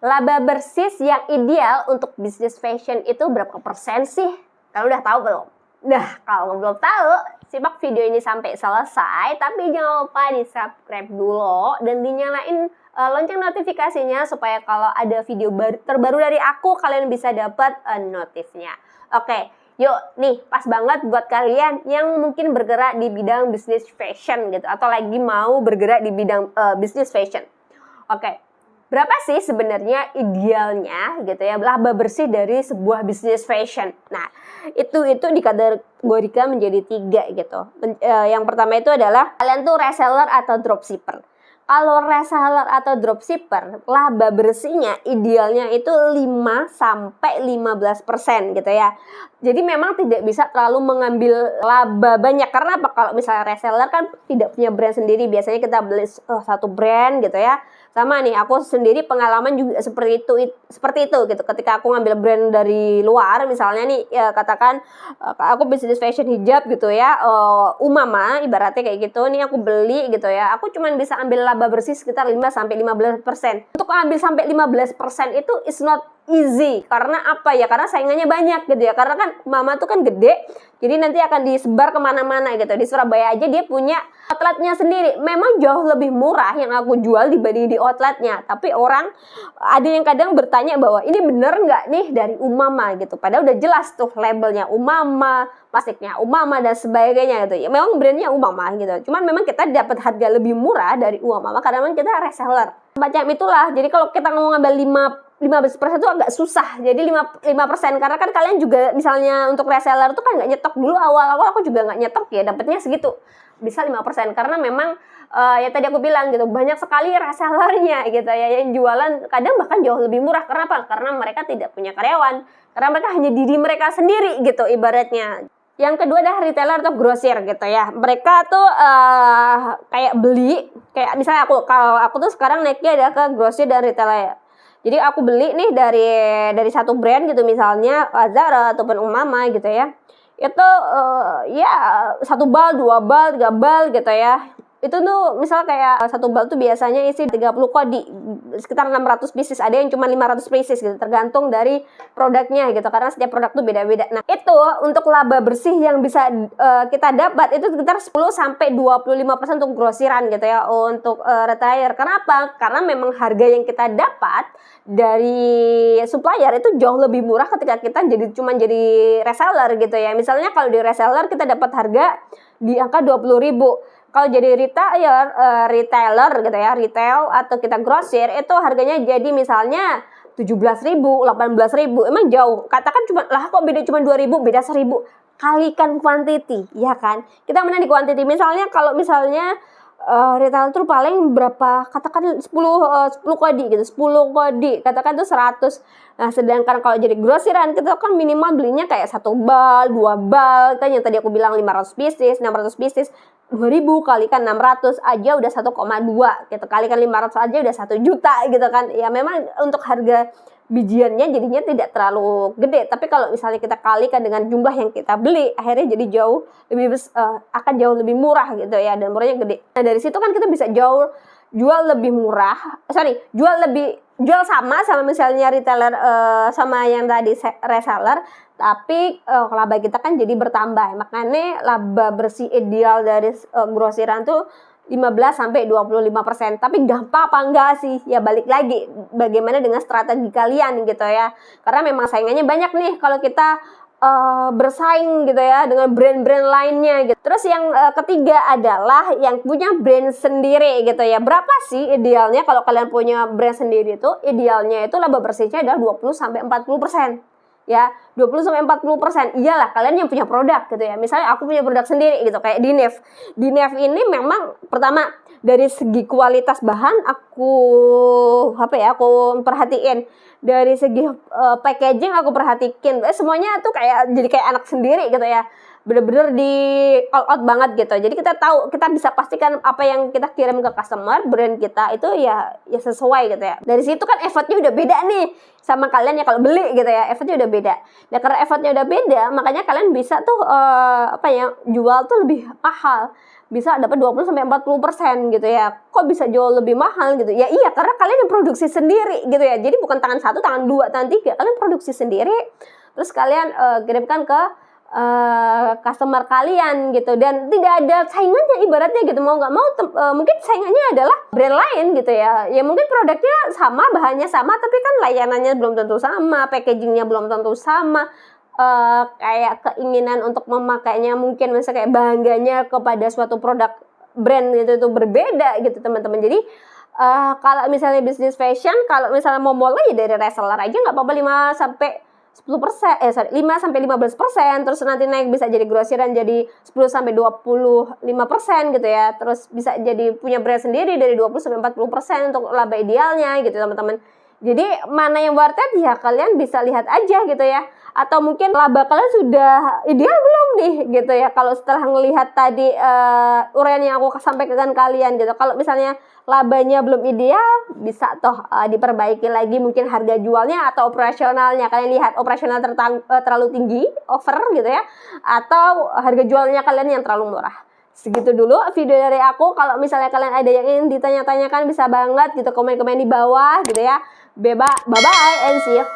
Laba bersih yang ideal untuk bisnis fashion itu berapa persen sih? Kalian udah tahu belum? Nah, kalau belum tahu, simak video ini sampai selesai. Tapi jangan lupa di-subscribe dulu dan dinyalain lonceng notifikasinya supaya kalau ada video terbaru dari aku, kalian bisa dapat notifnya. Oke, yuk nih pas banget buat kalian yang mungkin bergerak di bidang bisnis fashion gitu, atau lagi mau bergerak di bidang bisnis fashion. Oke, berapa sih sebenarnya idealnya gitu ya laba bersih dari sebuah bisnis fashion? Nah, itu dikategorikan menjadi 3 gitu. Yang pertama itu adalah kalian tuh reseller atau dropshipper. Kalau reseller atau dropshipper, laba bersihnya idealnya itu 5-15% gitu ya. Jadi memang tidak bisa terlalu mengambil laba banyak. Karena apa? Kalau misalnya reseller kan tidak punya brand sendiri. Biasanya kita beli satu brand gitu ya. Sama nih, aku sendiri pengalaman juga seperti itu gitu. Ketika aku ngambil brand dari luar, misalnya nih ya, katakan aku bisnis fashion hijab gitu ya, Umama ibaratnya kayak gitu. Nih aku beli gitu ya, aku cuma bisa ambil laba bersih sekitar 5-15%. Untuk ambil sampai 15% itu is not easy. Karena apa ya? Karena saingannya banyak gitu ya. Karena kan Mama tuh kan gede, jadi nanti akan disebar kemana-mana gitu. Di Surabaya aja dia punya outletnya sendiri. Memang jauh lebih murah yang aku jual dibanding di outletnya. Tapi orang ada yang kadang bertanya bahwa ini bener nggak nih dari Umama gitu. Padahal udah jelas tuh labelnya Umama, plastiknya Umama dan sebagainya gitu. Ya memang brandnya Umama gitu. Cuman memang kita dapat harga lebih murah dari Umama karena memang kita reseller. Macam itulah. Jadi kalau kita mau ngambil 15% itu agak susah. Jadi 5% karena kan kalian juga misalnya untuk reseller itu kan nggak nyetok dulu, awal-awal aku juga nggak nyetok ya, dapatnya segitu. Bisa 5% karena memang ya tadi aku bilang gitu, banyak sekali resellernya gitu ya yang jualan kadang bahkan jauh lebih murah. Karena apa? Karena mereka tidak punya karyawan. Karena mereka hanya diri mereka sendiri gitu ibaratnya. Yang kedua adalah retailer atau grosir gitu ya. Mereka tuh kayak beli, kayak misalnya kalau aku tuh sekarang naiknya ada ke grosir dan retailer. Jadi aku beli nih dari satu brand gitu, misalnya Zara ataupun Umama gitu ya. Itu ya 1 bal, 2 bal, 3 bal gitu ya. Itu tuh misal kayak 1 bal tuh biasanya isi 30 kodi, sekitar 600 pieces, ada yang cuma 500 pieces gitu, tergantung dari produknya gitu, karena setiap produk tuh beda-beda. Nah, itu untuk laba bersih yang bisa kita dapat itu sekitar 10-25% untuk grosiran gitu ya, untuk retailer. Kenapa? Karena memang harga yang kita dapat dari supplier itu jauh lebih murah ketika kita jadi reseller gitu ya. Misalnya kalau di reseller kita dapat harga di angka 20.000. Kalau jadi retailer gitu ya, retail atau kita grosir itu harganya jadi misalnya 17.000, 18.000. Emang jauh. Katakan kok beda cuma 2.000, beda 1.000. Kalikan quantity, ya kan? Kita menang di quantity. Misalnya kalau retail itu paling berapa? Katakan 10 kodi gitu, 10 kodi. Katakan itu 100. Nah, sedangkan kalau jadi grosiran kita kan minimal belinya kayak 1 bal, 2 bal. Kan yang tadi aku bilang 500 pieces, 600 pieces. 2.000 kalikan 600 aja udah 1,2 gitu. Kalikan 500 aja udah 1 juta gitu kan. Ya memang untuk harga bijiannya jadinya tidak terlalu gede, tapi kalau misalnya kita kalikan dengan jumlah yang kita beli, akhirnya jadi akan jauh lebih murah gitu ya, dan murahnya gede. Nah, dari situ kan kita bisa jual lebih murah, jual sama misalnya retailer sama yang tadi reseller, tapi laba kita kan jadi bertambah. Makanya laba bersih ideal dari grosiran tuh 15-25%. Tapi gampang apa enggak sih? Ya balik lagi bagaimana dengan strategi kalian gitu ya. Karena memang saingannya banyak nih kalau kita bersaing gitu ya dengan brand-brand lainnya gitu. Terus yang ketiga adalah yang punya brand sendiri gitu ya. Berapa sih idealnya kalau kalian punya brand sendiri itu? Idealnya itu laba bersihnya adalah 20-40%. Ya, 20-40%. Iyalah kalian yang punya produk gitu ya. Misalnya aku punya produk sendiri gitu kayak Dinef. Dinef ini memang pertama dari segi kualitas bahan aku perhatiin. Dari segi packaging aku perhatikan. Semuanya tuh jadi kayak anak sendiri gitu ya. bener-bener di all out banget gitu. Jadi kita tahu, kita bisa pastikan apa yang kita kirim ke customer, brand kita itu ya sesuai gitu ya. Dari situ kan effortnya udah beda nih sama kalian ya kalau beli gitu ya, effortnya udah beda. Nah karena effortnya udah beda, makanya kalian bisa tuh jual tuh lebih mahal. Bisa dapat 20-40% gitu ya. Kok bisa jauh lebih mahal gitu? Ya iya, karena kalian yang produksi sendiri gitu ya. Jadi bukan tangan 1, tangan 2, tangan 3. Kalian produksi sendiri, terus kalian kirimkan ke customer kalian gitu, dan tidak ada saingannya ibaratnya gitu. Mau nggak mau mungkin saingannya adalah brand lain gitu ya. Ya mungkin produknya sama, bahannya sama, tapi kan layanannya belum tentu sama, packagingnya belum tentu sama. Kayak keinginan untuk memakainya, mungkin misalnya kayak bangganya kepada suatu produk brand gitu itu berbeda gitu teman-teman. Jadi kalau misalnya bisnis fashion, kalau misalnya mau mulai ya dari reseller aja nggak apa-apa, 5-15%, terus nanti naik bisa jadi grosiran jadi 10-25% gitu ya. Terus bisa jadi punya brand sendiri dari 20-40% untuk laba idealnya gitu teman-teman. Jadi mana yang worth it ya kalian bisa lihat aja gitu ya. Atau mungkin laba kalian sudah ideal belum nih gitu ya. Kalau setelah melihat tadi uraian yang aku sampaikan kalian gitu. Kalau misalnya labanya belum ideal, bisa toh diperbaiki lagi mungkin harga jualnya atau operasionalnya. Kalian lihat operasional terlalu tinggi, over gitu ya. Atau harga jualnya kalian yang terlalu murah. Segitu dulu video dari aku. Kalau misalnya kalian ada yang ingin ditanya-tanyakan bisa banget gitu komen-komen di bawah gitu ya. Bye bye and see you.